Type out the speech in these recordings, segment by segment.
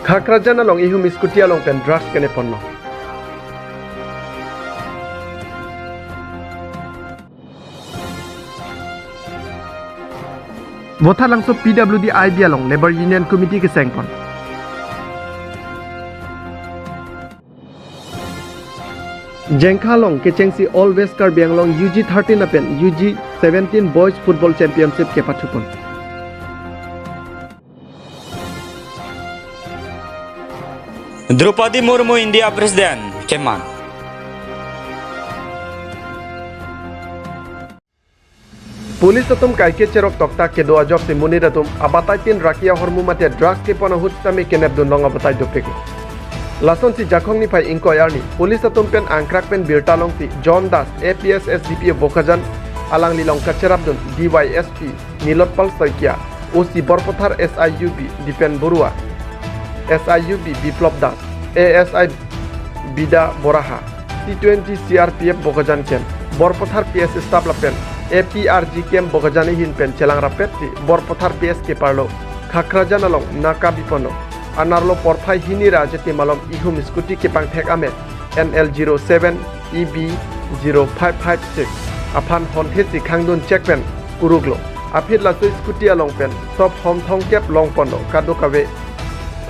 Khakrajan along ihum iskuti along pen drugs kene ponno. Votha langso PWD IB along Labor Union Committee ke sengpon. Jengkhalong ke cengsi All West Karbi Anglong UG 13 apen UG 17 Boys Football Championship ke pathupon. Draupadi Murmu India President Keman. Police atum kaike cerok tokta ke doa job se munir atum abatai tin rakia hormu mate drugs ke pona hutstami kenep dundong abatai dopeki. Lason si jakong ni pai inquiry ni police atum pen angkrak pen birtalong si John Das APS SDPO Bokajan alang lilong kacerap dun DYSP Nilotpal Saikia OC Borpothar SIUB Dipen Burua SIUB Biplop Das ASI Bida Boraha T20 CRPF Bokajan Ken Borpothar PS Staplapen APRG Kem Bokajani hin pen celang rapet si Borpothar PS ke parlo Khakrajan along Naka Bipono Anarlo Porphai hini rajeti malom ihum skuti ke pangthek ame NL07 EB0556 Aphan honhe si khangdun checkpen kuruglo Apit lasu skuti along pen top hom thong kep long pono kado kawe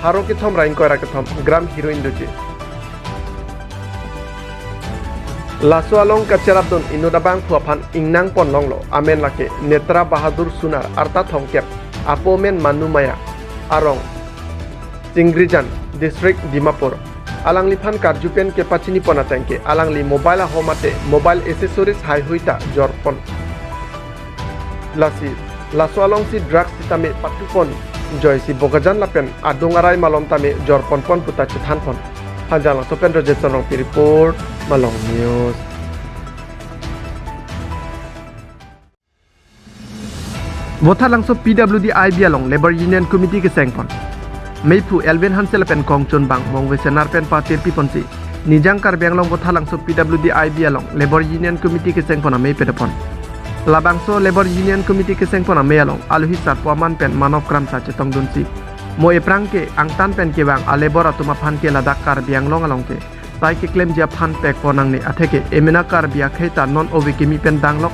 Pharo ke thom rain koira ke thom gram heroin duji Lasu along kacerabdon inudabang puapan ingnang pon longlo amen lake Netra Bahadur Sunar arta thongkep apomen manumaya arong Singrijan District Dimapur alang liphan karjupen ke pachini pona tangke alang li mobile homate mobile accessories hai huita jorpon lasu along si drugs tame patupon joy si Bokajan lapen adungarai malom tame jorpon pon puta chithan pon Hanjang sopen rojetonong report Malong News. Votha langso PWD IB along Labor Union Committee ke sengpon. Meipu Elvin Hansel pen Kongchun Bang Mongwe Senar pen Patir Piponsi. Nijang Karbiang long votha langso PWD IB along Labor Union Committee ke sengpon mei pedapon. Labangso Labor Union Committee ke sengpon mei along aluhisar puaman pen manov kram sa cetong dunsi. Mo eprang ke angtan pen ke bang alebor atuma phan ke ladak Karbiang long along ke. Tai ke claim dia phan pek ponang ni atheke emina Karbiak khaita non obikimi pen danglok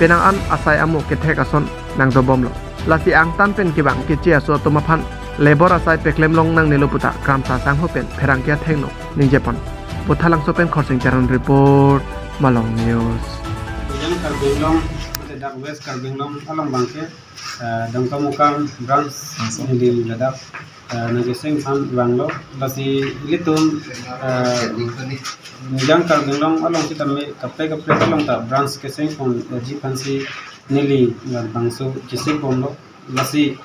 penang an asai amu ke thekason nang do bomlo. Lasi angtan pen ke bang ke chia so atuma phan Labor asai peklem long nang niloputa kram sa sang hopen pherang kya thengno ningjepon pothalang sopen khorsing charon report Malong News yang Karbenglong dak West Karbenglong along bangke dangkamukang branch di ladak nageseng fan banglo lasi litum yang Karbenglong along kita me kape along ta branch keseng kon ji fansi nili bangso kisik bomlo lasi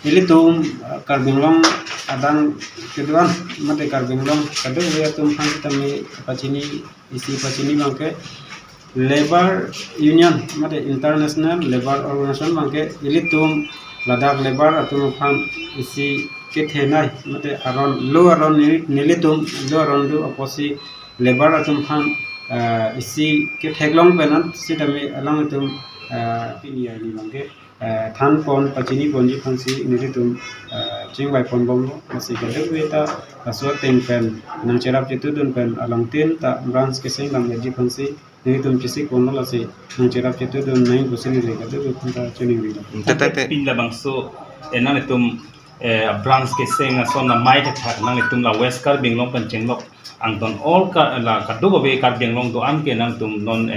Ilitum Karbenglong adang keduan mate Karbenglong kado ya tum han tami pachini isi pachini bangke Labor Union mate International Labor Organization bangke ilitum Ladakh Labor atum han isi ke thenai mate aron lo aron nilitum lo aron do oposi Labor atum han isi ke theglong benan sitami alang tum pinia ni bangke than pon pachini ponji phansi niritum chingbai pon bomlo masi gade weta aswa ten pen nang cherap chitu dun pen along tin ta branch ke sing lam ji phansi niritum chisi kono lasi nang cherap chitu dun nai busini le gade weta chening wi Tete pin la bangso enang itum branch ke sing ason na mai thak nang itum la West Karbenglong pen chenglok angton all ka la kadu be Karbenglong do am ke nang tum non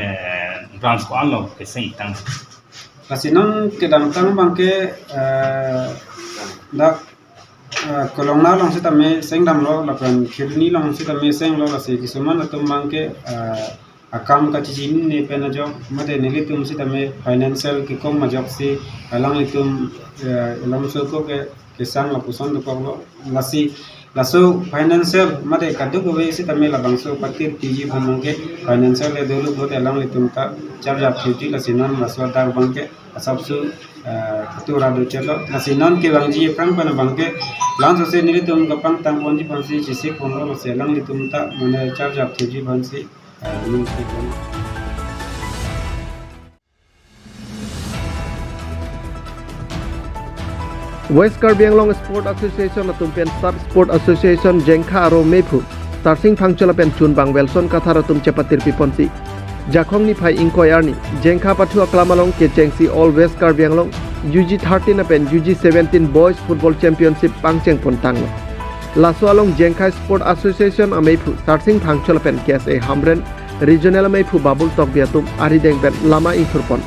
branch ko anlo ke sing tang Kasinon kedang tang bangke dak kolongna long sita me sengdam lo lapan kirni long sita me seng lo lasi kisuman atum bangke akam kacicin ne pena job mate nilitum sita me financial ki kom majok si alang itum elam soko ke kisang lapuson do lo lasi laso financial mate kadu ko be sita me labangso patir tiji bangke financial le dulu got alang itum ta charge of duty lasinan maswa dar bangke sabsu ketura do chelo nasinon ke bangji prang pana bangke lang se nilitum kapang tang ponji pansi chisi kono se lang litum ta mane charge of duty pansi West Karbi Anglong Sport Association atum pen Sub Sport Association jengkha aro mephu tarsing phangchola pen chun bang Welson kathar atum chepatir piponsi jakhong ni phai inquiry jengkha pathu aklamalong ke chengsi all West Karbi Anglong UG 13 pen UG 17 Boys Football Championship pangcheng pon tang laso along jengkha Sport Association amephu tarsing phangchola pen KSA Hamren regional amephu babul tok biatum ari deng pen lama insurpon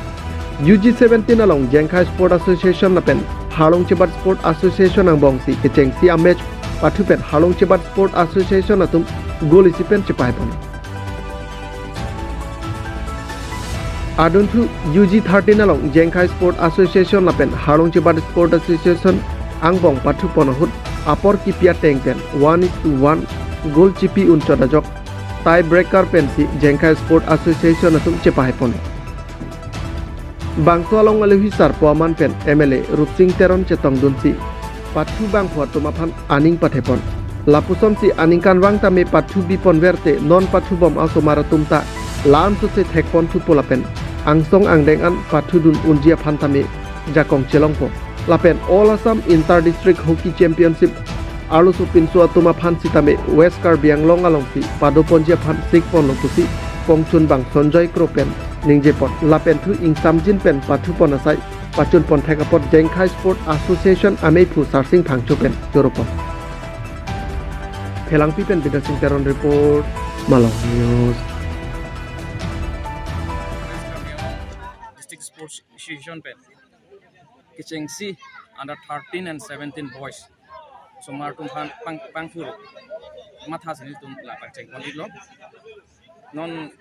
UG 17 along jengkha Sport Association pen Halong Chebat Sport Association ang bongsi ke chengsi a match pathu pen Halong Chebat Sport Association atum goal isipen chepai pon adun thu UG 13 along jengkha Sport Association pen Halong Chebat Sport Association ang bong pathu pon hut apor kipia teng pen 1:1 goal chipi unchota jok tie breaker pen si jengkha Sport Association atum chepai pon Bangso along alhisar Poaman pen MLA Rupsing Teron cetong dunsi pathu bang phuat tumaphan aning pathepon lapusom si aningkan wang tame pathu bipon verte non pathu bom asomara tumta lam su se thekpon thu polapen angsong angdeng an pathu dun unjia phantame jakong chelongpo lapen All Assam Inter District Hockey Championship alu su pinsu atuma phan sitame West Karbi Anglong along si padoponjia phan sikpon lokusi pongchun bang Sonjoy Kropen ningjepon lapen thu ingsamjin pen pathu pon asai pachun pon thekapot jengkha Sport Association amephu sarsing phangchu pen joropon phelangpi pen bidasing teron report Malong News District Sports Association pen kichengsi under 13 and 17 boys so martum pangthur matha sini tum la pacheng konilo non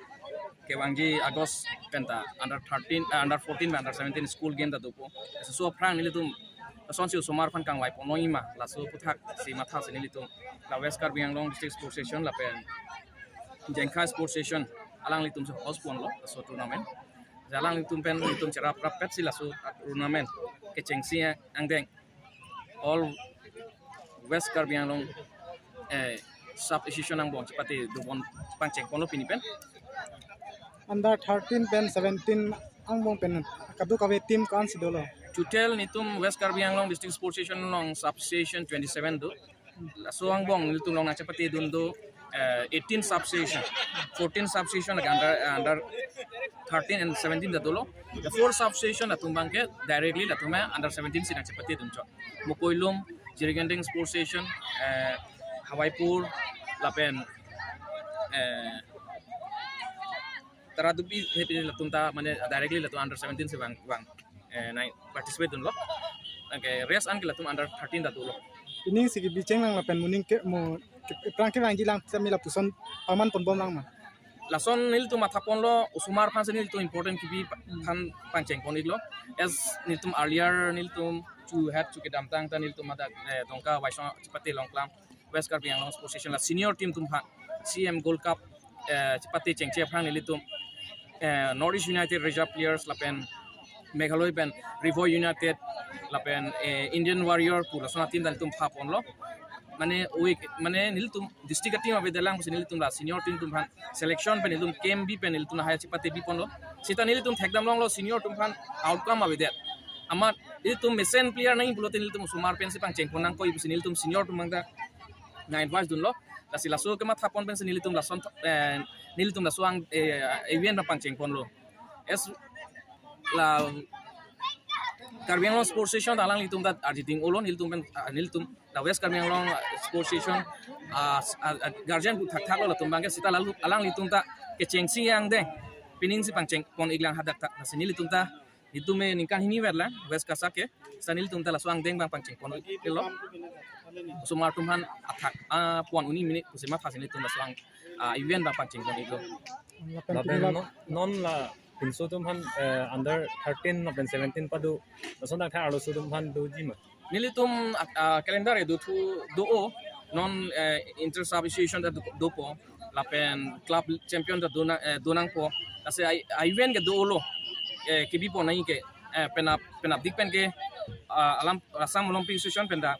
kewangji August penta under 13 under 14 under 17 school game da dupo so prang nilitum sonsi sumar phan kang wai ponoima la so puthak si matha sini nilitum la West Karbi Anglong District Sports Station la pen jengkha Sports Station alang litum so host pon lo so tournament jalang litum pen litum cara prapet si la so tournament ke chengsi angdeng all West Karbi Anglong sub association ang bong chipati dubon pangcheng pon lo pinipen under 13 pen 17 ang bong pen kadu kabe team kan sidolo total nitum West Karbi Anglong District Sports Station long sub station 27 do so ang bong nitum long na chapati dun do 18 sub station 14 sub station under 13 and 17 da dolo the 4 sub station atumbang ke directly latuma under 17 sinang chapati dun cho mukoilum Jiriganding Sports Station Hawaipur lapen taradubi hepi latumta mane directly latum under 17 se bang nai participate dun lo okay race an ke latum under 13 da dolo ini sigi biceng lang lapen muning ke mo prang ke wang jilang samila puson aman pon bom lang ma lason nil tu mathapon lo usumar phan nil tu important kibi phan pangcheng pon lo as nil tum earlier nil tum chu had chu ke damtang ta nil tum mata dongka waisong chipati longklam West Karbi Anglong Sports Station la senior team tum phan CM Gold Cup chipati chengche phan nil tum Northeast United Reserve players lapen Meghaloi pen Rivo United lapen Indian Warrior pula sona team dal tum pha pon lo mane week mane nil tum district team abe dalang nil tum la senior team tum phan selection pen nil tum KMB pen nil tum haya chipati bi pon lo sita nil tum thekdam long lo senior tum phan outcome abe det amar nil tum mesen player nahi bulote nil tum sumar pen sipang cheng ponang ko ibus nil tum senior tum mangda na advice dun lo la sila so kema thapon pen nil tum la son nil tum la suang event na pang cheng pon lo es la Karbi Anglong Sports Station dalang litum dat arjiting ulon nil tum la West Karbi Anglong Sports Station guardian bu thak thak lo tum bangke sita lalu alang litum ta ke chengsi yang de pining si pangcheng pon iglang hadak ta sini litum ta itu me ningkan hini werla West Kasake sanil tum ta la suang deng bang pangcheng pon lo sumar tumhan athak pon uni minit kusima phasini tum la suang event bang pangcheng pon ilo non la pinso tum han under 13 napen 17 padu sonda tha alo sudum han do jima nilitum calendar edu thu do non inter sub association da do po lapen club champion da donang po ase event ke do lo ke bi po nai ke penap dik pen ke alam Assam Olympic Association penda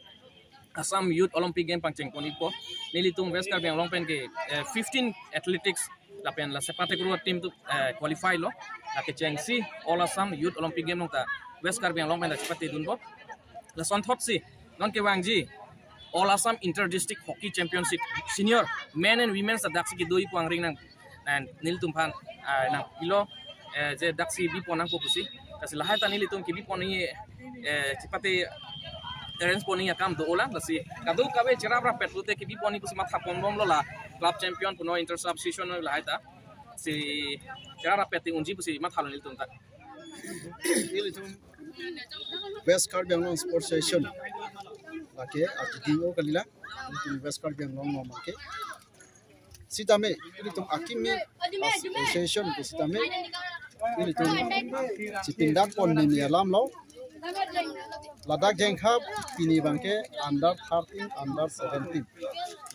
Assam Youth Olympic Game pangcheng pon ipo nilitum West Karbi Anglong pen ke 15 athletics lapen la sepate guru team tu qualify lo la ke chengsi All Assam Youth Olympic Game nong ta West Karbi Anglong pen la sepate dun bo la son thot si non ke wang ji All Assam Inter District Hockey Championship Senior Men and Women sa daksi ki doi puang ring nang nil tumpan nang ilo je daksi bi ponang ko pusi kasi lahat ta nil tum ki bi poni cipate arrange poni akam do ola lasi kadu kabe chera bra petute ki bi poni pusi matha pon lo la club champion puno inter sub season lahat ta si chera peti unji pusi matha nil tum ta West Card Bengalong Sports Session laki DO kalila West Card Bengalong ngomong ke sitame ini tum akimi association ke sitame ini tum cipindak pon ni alam lo ladak jeng khap ini bangke under 13 under 17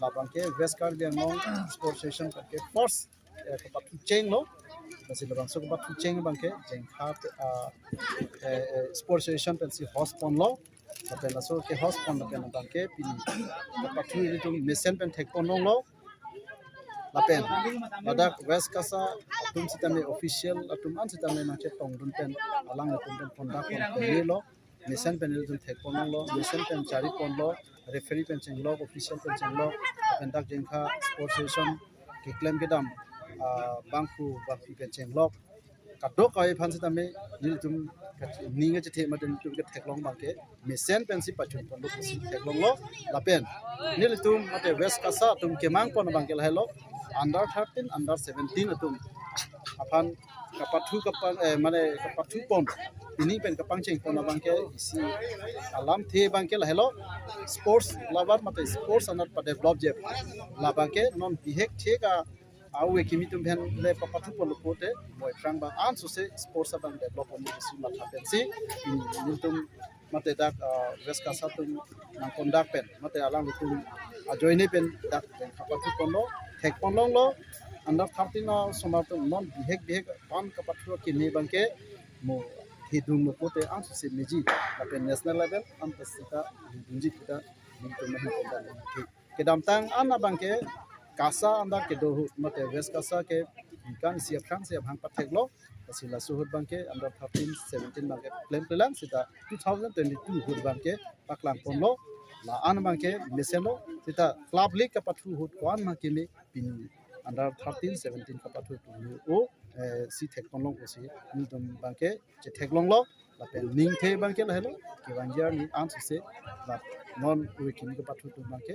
la bangke West Card Bengalong Sports Session ke first kepat cheng lo kasi labang so kepat cheng bangke jeng khap Sports Session pensi host pon lo tapi naso ke host pon ke na bangke pini kepat ini tum mesen pen tek pon lo lapen ladak West Kasa atum sitame official atum an sitame macet tong dun pen alang atum pen pondak pon lo mesen pen dun tek pon lo mesen pen cari pon lo referee pen cheng lo official pen cheng lo pendak jengkha Sports Session ke claim ke dam bangku pen cheng lo kadok kai phan sitame ni tum ninga che the ma den tum ke tek long bangke mesen pen si pachun pon lo si tek long lo lapen ni tum ate West Kasa tum kemang pon bangke la hello under 13 under 17 atum apan kapathu kapang mane kapathu pon ini pen kapang cheng pon bangke isi alam the bangke la hello sports lover mate sports anat pa develop je la bangke non bihek theka awe kimi tum ben le kapathu pon pote moi frang bang an so se sports abang develop on isi ma thapen si ini tum mate dak West Kasa tum nang kondak pen mate alang tum ajoine pen dak kapathu pon lo tek pon long lo under 13 na somato non bihek pan kapathu ki ni bangke mo hidung mo pote an se meji ape national level am pesita dunji kita minto mahi kondan ke damtang an bangke kasa anda ke do mate West Kasa ke kan siap khang siap hang pathek lo sila suhud bangke under 13 17 bangke plan sita 2022 hud bangke paklang pon lo la an bangke meselo sita club league kapathu hud kwan ma kimi pin under 13 17 kapathu tu o si thek ponlong ko si ni dum bangke che thek long lo la pen ning the bangke la hello ke wangja ni an se la non weekend kapathu tu bangke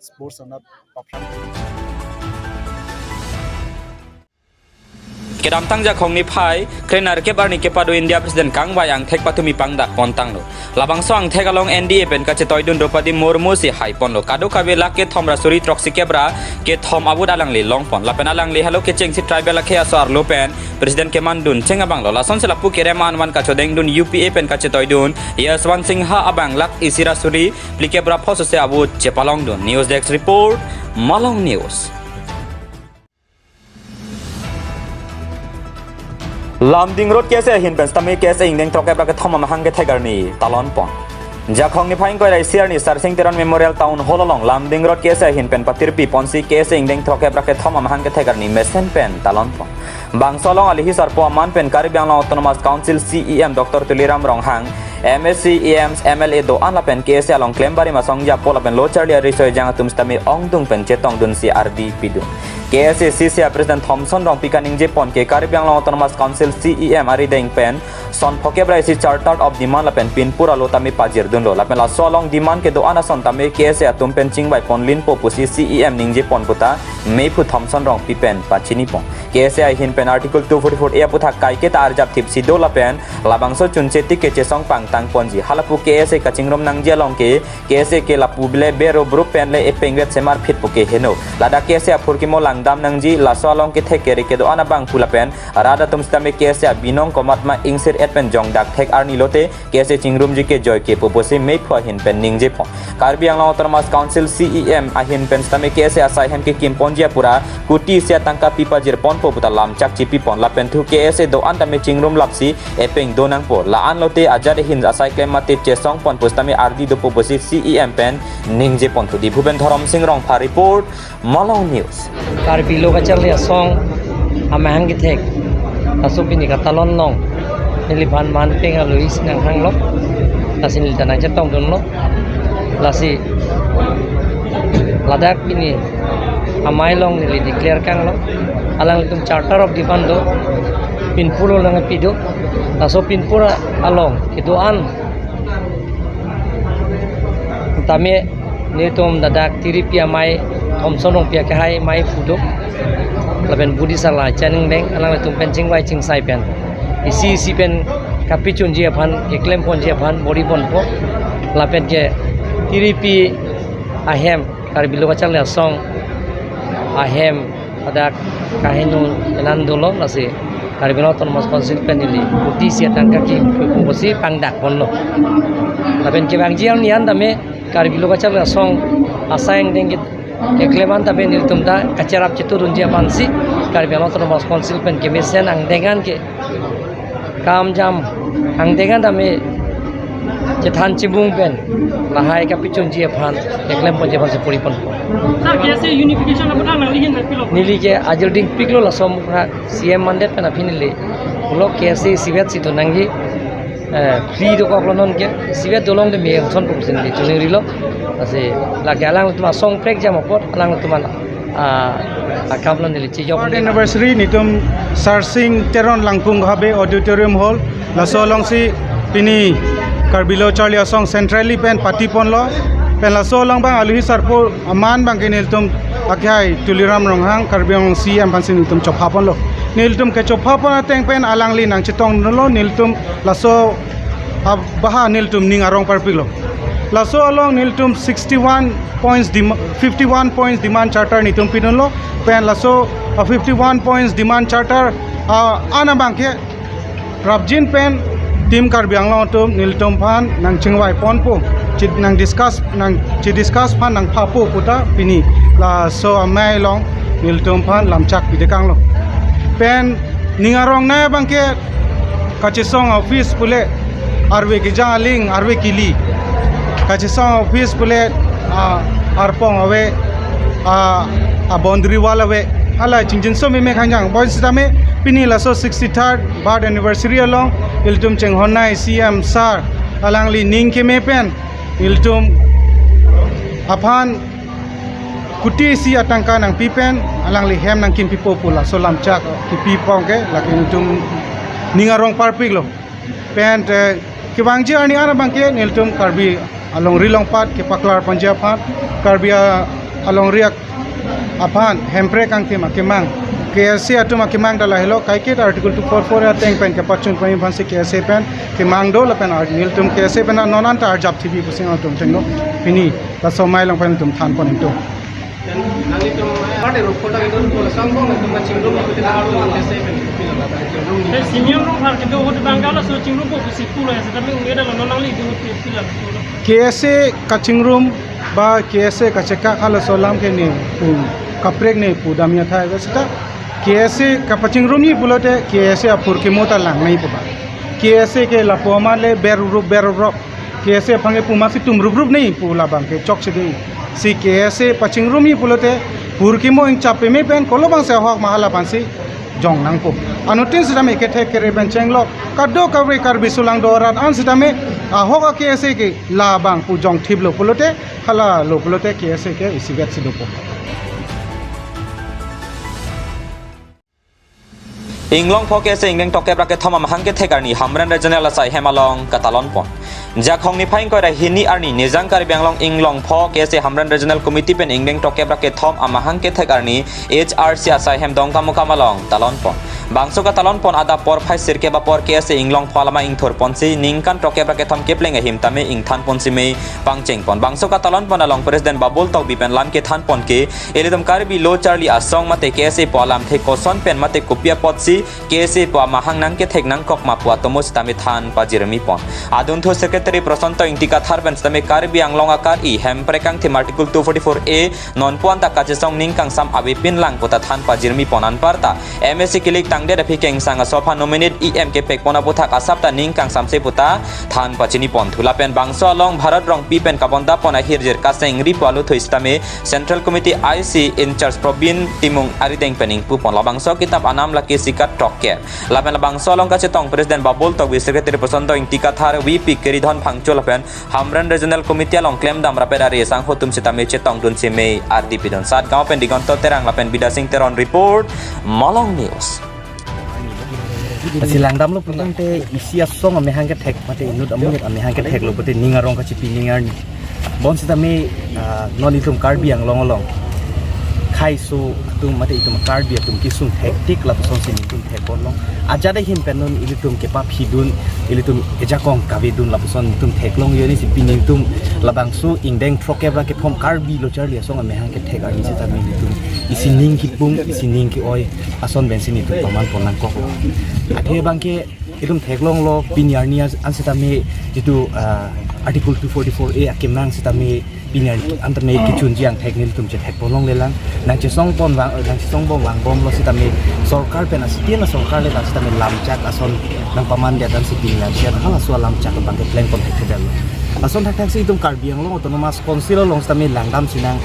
sports anat paplan kedam tangja khong ni phai krenar ke barni ke padu India president kang bayang thek patumi pangda pontang lo labang so ang thek along NDA pen ka che toidun dropadi murmu si hai pon lo kadu kabe la ke thomra suri troksi kebra ke thom abud alang le long pon lapen alang le halo ke cheng si tribal la ke asar lo pen president ke mandun chenga bang lo lason se lapu ke reman wan ka chodeng dun UPA pen ka che toidun yaswan singha abang lak isira suri plike bra phoso se abud che palong dun news desk report Malong News Lamding road kese hin pen stame kese ingdeng troke bra ke thoma mahang ke thegar ni talon pon jakhong ni phaing koi rai siar ni sarsing teran memorial town hall along Lamding road kese hin pen patir pi ponsi kese ingdeng troke bra ke thoma mahang ke thegar ni mesen pen talon pon bangsolong ali hi sarpo man pen Karbi Anglong Autonomous Council CEM Dr Tuliram Ronghang MSc EMs MLA do an la pen kese along klembari masong ja pola pen lo charlie resoy jang tum stame ong dung pen chetong dun si RD pidu KSCC President Thompson rong pikaning Jepon ke Karbi Anglong Autonomous Council CEM ari deng pen son phokebra si chartered of demand la pen pin pura lo tami pajir dun lo la pen la so long demand ke do ana son tami KSC atum pen chingbai pon lin po pusi CEM ning Jepon puta meipu Thompson rong pipen pachini pon KSC hin pen article 244 e putha kai ke tar jap tip si do la pen labangso chunche tik ke chesong pang tang ponji halapu KSC kachingrom nang jelong ke KSC ke lapu bile bero group pen le e pengret semar fit puke heno lada KSC apurki mo lang dam nang ji la solong ke thek ke do ana bang pula pen rada tum stame KSC binong komat ma ingsir et pen jong dak thek arni lote KSC chingrum ji ke joy ke poposi me phwa hin pen ning je pho Karbi Anglong Autonomous Council CEM ahin pen stame KSC asai hem ke kim ponjia pura kuti sia tangka pipa jir pon po puta lam chak chi pi pon la pen thu KSC do an tame chingrum lapsi e peng do nang po la an lote ajar hin asai ke mate chesong pon postame RD do poposi CEM pen ning je pon thu di Bhuben Dharam Singh rong pha report Malong News Karbi lo ka charlia song amahang ki thek asupini ka talon nong nilipan man penga luis nang hanglok lasi nil tanang cetong don lo lasi Ladakh ini amai long nili declare kang lo alang litum charter of demand do pinpulo lang pido laso pinpura along kidoan tame nitum Ladakh tiripi amai Thompson ong pia kahai mai fudo laben budi sala chaning beng alang litum pencing wai ching sai pen isi pen kapicun je phan eklem pon je phan body pon po lapen ke tiripi ahem karbilo kachal ya song ahem ada kahinu enandolo lasi karbilo ton mas konsil penili putih siatan kaki kubosi pangdak ponlo lapen ke bang jiang nian dame karbilo kachal ya song asayang dengit ekleman tapi nil tumda kacarap citurun je pansi karbilo ton mas konsil pen ke mesen ang dengan ke kam jam ang dengan dame Cetan cibung pen, lahai kapicun je phan, eklem pon je phan sepuri pon. Sir, कैसे unification apa nang lihin nak pilo? Nili ke ajal ding piklo la som CM mandat pen apinili. Ulo कैसे sivet situ nangi free do koklo non ke sivet dolong de me son pupsin di tuning rilo. Ase la galang tuma song prek jam opot alang tuma akamlon nili chijok. Anniversary nitum Sarsing Teron Langpung habe auditorium hall la solong si pini Karbilo Charlie Asong centrally pen pati pon lo pen la so lang bang aluhi sarpo aman bang kenil tum akhai tuliram ronghang karbiong si am pansin tum chopha pon lo nil tum ke chopha pon ateng pen alang li nang chitong lo nil tum la so baha nil tum ning arong parpik lo la so along nil tum 51 points 51 points demand charter ni tum pinon lo pen la so 51 points demand charter ana bang ke rabjin pen tim Karbiang Long tum nil tum phan nang chingwai pon po chit nang discuss phan nang phapo puta pini la so amai long nil tum phan lamchak bidekang lo pen ningarong na bangke kachisong office pule arwe ki jaling arwe kili kachisong office pule arpong awe a boundary wall awe hala chingjin so me khanjang boys tame pini la so 63rd birth anniversary along iltum cheng honai CM sar alangli ning ke me pen iltum aphan kuti si atangka nang pipen alangli hem nang kim pipo pula so lamchak ki pipong ke laki iltum ningarong parpik lo pen ki bangji ani ana bangke iltum karbi along rilong pat ke paklar panjab pat karbi along riak aphan hempre kang tema kemang KSC atuma kimang dala hello kaiket article 244 ya teng pen ke pachun pai bhansi KSC pen kimang do la pen article tum KSC pen nonan ta arjap tv pusing atum tengno pini la somai lang pen tum than pon to nang itu ade ro kota itu ko sambong tum chingrum ko ta aru KSC pen pila senior ro har ke do hot bangala so chingrum ko si pulo ya tapi ngeda lo nonang li do pila KSC kachingrum ba KSC kacheka khala solam ke ni kaprek ne pudamia tha ga sita KSC kapaching room ni bulote KSC apur ke mota lang nahi paba KSC ke la poma le beru KSC phange puma si tum rub nahi pula bang ke chok se dei si KSC paching room ni bulote pur ke mo ing chape me pen kolo bang se hok mahala pansi jong nang po anutin sidame ke the kere ben chenglo kaddo kawre karbi sulang doran an sidame hoka KSC ke la bang pu jong thiblo bulote hala lo bulote KSC ke isigat sidopo Inglong phoke se ingeng toke brake thoma mahangke thekarni hamran regional asai hemalong katalon pon jakhong ni phaing koi ra hini arni nijang Karbianglong inglong phoke se hamran regional committee pen ingeng toke brake thom amahangke thekarni HRC asai hem dongka mukamalong talon pon bangso ka talon pon ada por phai sirke ba por ke se inglong phalama ingthor ponsi ningkan toke brake thom kepleng him tame ingthan ponsi me pangcheng pon bangso ka talon pon along president babul tok bipen lam ke than pon ke elidam Karbi lo Charlie asong mate ke se polam the koson pen mate kopia potsi KSC pa mahang nang ke thek nang kok mapua tomo stami than pa jeremy pon adun tho secretary prosanto intika tharben stami Karbi Anglong akar I hem prekang thim article 244A non pon ta kachesong ning kang sam abi pin lang pota than pa jeremy pon an parta MSC kilik tang hangde da pikeng sang sofa nominate EM ke pek pona puthak asap ta ning kang samse puta than pachini pon thula pen bangso long bharat rong pi pen kabonda pona hirjer kaseng ri palu thoistame central committee IC in charge probin timung arideng pening pu pon labangso kitab anam laki sikat tokke lapen labangso long kache tong president babul tok secretary personto ing tika thar VP keridhon phangcho lapen hamran regional committee long claim dam rapedari sang hotum sitame chetong dun seme RDP don sat gaw pen digonto terang lapen bidasing teron report Malong News. Silang dam lo pulang te isi asong ame hangke tek mate inut amut ame hangke tek lo pute ningarong ka cipi ningar ni bon sita me non itum karbi yang long khai so tum mate itum karbi tum kisung hektik la puson sin itum tek bolong aja de him penon ilitum ke pap hidun ilitum ejakong kavidun la puson itum tek long yoni si pining tum labang su ingdeng trokebra ke pom karbi lo charli asong ame hangke tek ani sita me itum isining ki pum isining ki oi ason bensin itu paman ponan ko athe bangke itum theklong lo pinyarnia ansitame jitu article 244A akimnang sitame pinyar antame kichun jiang theknil tum che thek polong lelang nang che song pon wang nang song bom wang bom lo sitame sarkar pen asitina sarkar le ta sitame lamchak ason nang paman dia dan sipinya sia hala so lamchak bangke plan kon thek thedal ason thak si itum karbiang lo autonomous council long sitame langdam sinang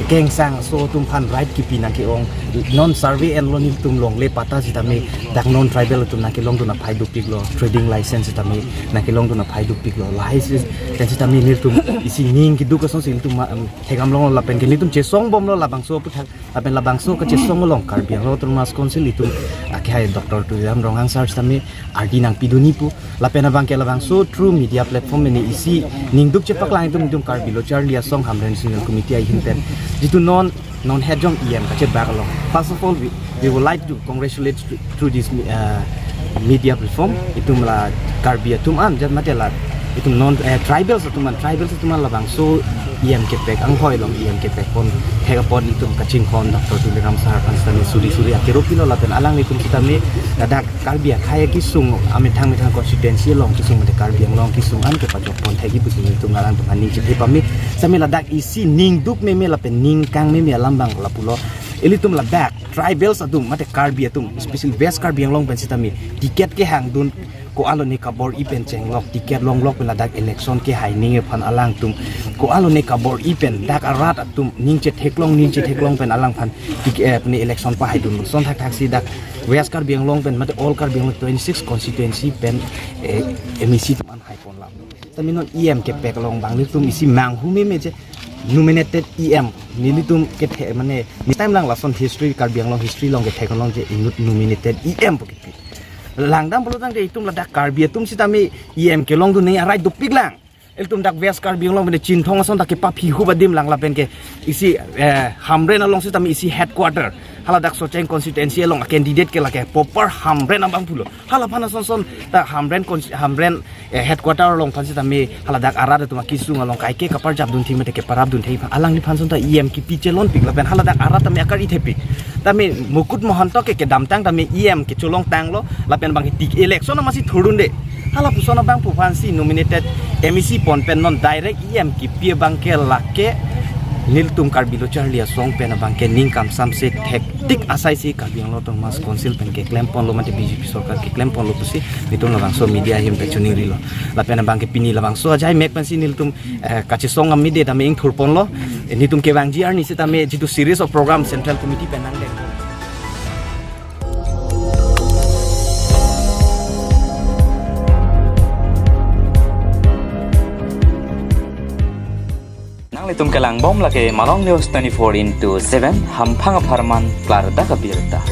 geng sang so tum phan right ki pinang ki ong non survey and lo ni tum long le pata sitame dak non tribal tum na ki long tu na phai du pik lo trading license sitame na ki long tu na phai du pik lo license ten sitame ni tum isi ning ki du ka song sil tum thegam long la pen ki ni tum che song bom lo labang so puthak apen labang so ka che song long karbiang lo autonomous council itum aki hai doctor tu jam rong hang sar sitame ardi nang piduni pu la pen abang ke labang so through media platform ni isi ning duk che paklang tum karbi lo charlia song hamren single committee ai hinten jitu non head jong EM ka chet bagalong. First of all, we would like to congratulate through this media platform itum la karbia tuman jat matela itum non tribals tuman labang so EM ke pek ang hoi long EM ke pek pon thega pon itum kaching kon Dr. Tuliram Sahar Panstani suri akirupilo laten alang itum kitame dadak karbia khaya kisung ame thang constituency long kisung mate karbia long kisung an ke pajok pon thegi pusing itum ngalang tu ning chhe pami samela dak isi ning duk me la pen ning kang me lambang lapulo ilitum la back tribals atum mate karbia tum special best karbia long pen sitami tiket ke hang dun ko alo ne kabor ipen chenglok tiket long lok pela dak election ke hai ninge phan alang tum ko alo ne kabor ipen dak arat atum ningche theklong pen alang phan tiket ne election pa hai dun son thak si dak weskar bianglong pen mate all kar bianglong 26 constituency pen MEC tum an hai pon lam taminon EM ke pek long bang tum isi mang humi me je nominated EM nilitum ke the mane ni time lang la son history kar bianglong history long ke theklong je nominated EM pokit langdam pelutang de itum ladak karbi tum sitami EM ke long du nei arai du piglang eltum dak ves karbi long bene chin thong son dak ke papi hu badim lang lapen ke isi hamren along sitami isi headquarter hala dak so cheng constituency long candidate ke lake popper hamren abang pulo hala phana son dak hamren headquarter long phan sitami hala dak arada tuma kisung along kai ke kapar jab dun thimete ke parab dun thei alang ni phan son ta EM ki pichelon pig lapen hala dak arata me akari thepi tami mukut mohanto ke damtang tami EM ke cholong tang lo lapen bang tik election masih thurun de hala pusona bang pufansi nominated MEC pon pen non direct EM ki pie bang ke lake niltum karbilo charlia song pen bang ke ningkam samse hektik asai si karbiang lo tong mas council pen ke claim pon lo mate BJP sarkar ke claim pon lo pusi nitung labang so media him pe chuning ri lo lapen bang ke pini labang so ajai mek pan si niltum kache song am mide tame ing thur pon lo nitum ke bang GR ni se tame jitu series of program central committee penang de Itum kelang bom lake Malong News 24/7 hampang aparman klar da kabirta.